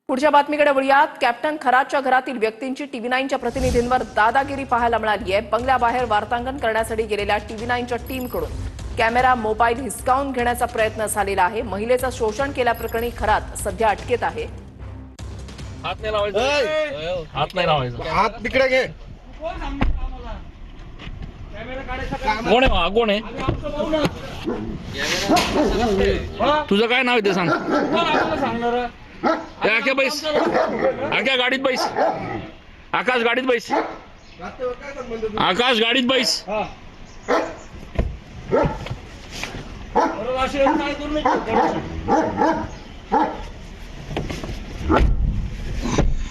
पुढच्या बातमीकडे वळूयात। कॅप्टन खरातच्या घरातील व्यक्तींची टीव्ही 9च्या प्रतिनिधींवर दादागिरी पाहायला मिळाली आहे। बंगल्याबाहेर वार्तांकन करण्यासाठी गेलेल्या टीव्ही 9च्या टीमकडून कॅमेरा मोबाईल हिसकावून घेण्याचा प्रयत्न झालेला आहे। महिलेचं शोषण केल्याप्रकरणी खरात सध्या अटकेत आहे। हात नाही लावायचं, हात नाही लावायचं, हात तिकडे घे। कोण आहे हा? कोण आहे? तुझं काय नाव आहे ते सांग। आख्या बैस, आख्या गाडीत बैस, आकाश गाडीत बैस, आकाश गाडीत बैस।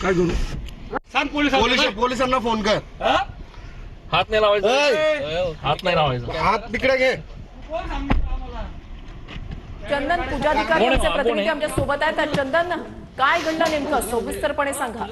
काय करू? सांग पोलिसांना फोन कर। हात नाही लावायचं, हात नाही लावायचं, हात तिकडे घे। चंदन, पूजाधिकारी यांचे प्रतिनिधी आमच्या सोबत आहेत। चंदन, काय घडलं नेमकं सविस्तरपणे सांगा।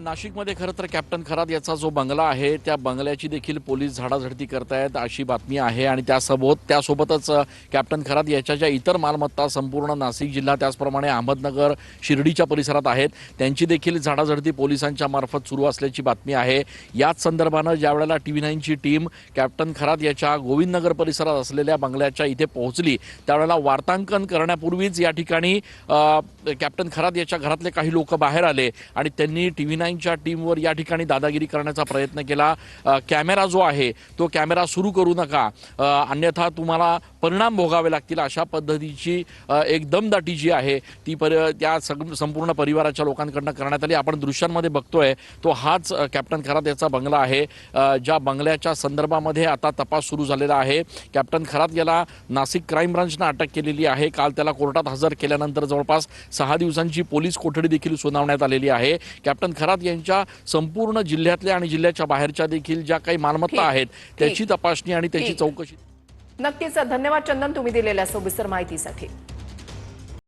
नाशिकमध्ये खरं तर कॅप्टन खरात याचा जो बंगला आहे त्या बंगल्याची देखील पोलीस झाडाझडती करतायत अशी बातमी आहे। आणि त्यासोबतच कॅप्टन खरात याच्या ज्या इतर मालमत्ता संपूर्ण नाशिक जिल्हा त्याचप्रमाणे अहमदनगर शिर्डीच्या परिसरात आहेत त्यांची देखील झाडाझडती पोलिसांच्या मार्फत सुरू असल्याची बातमी आहे। याच संदर्भानं ज्यावेळेला टीव्ही 9ची टीम कॅप्टन खरात याच्या गोविंदनगर परिसरात असलेल्या बंगल्याच्या इथे पोहोचली त्यावेळेला वार्तांकन करण्यापूर्वीच या ठिकाणी कॅप्टन खरात याच्या घरातले काही लोक बाहेर आले आणि त्यांनी टीव्ही 9च्या टीमवर या ठिकाणी दादागिरी करण्याचा प्रयत्न केला। कॅमेरा जो आहे तो कॅमेरा सुरू करू नका, अन्यथा तुम्हाला परिणाम भोगावे लागतील अशा पद्धतीची एक दमदाटी जी आहे ती त्या संपूर्ण परिवाराच्या लोकांकडून करण्यात आली। आपण दृश्यांमध्ये बघतोय तो हाच कॅप्टन खरात याचा बंगला आहे, ज्या बंगल्याच्या संदर्भामध्ये आता तपास सुरू झालेला आहे। कॅप्टन खरात याला नाशिक क्राईम ब्रांचनं अटक केलेली आहे। काल त्याला कोर्टात हजर केल्यानंतर जवळपास 6 दिवसांची पोलीस कोठडी देखील सुनावण्यात आलेली आहे। कॅप्टन खरात यांच्या संपूर्ण जिल्ह्यातल्या आणि जिल्ह्याच्या बाहेरच्या देखील ज्या काही मालमत्ता आहेत त्याची तपासणी आणि त्याची चौकशी। नक्कीच धन्यवाद चंदन, तुम्ही दिलेल्या सविस्तर माहितीसाठी।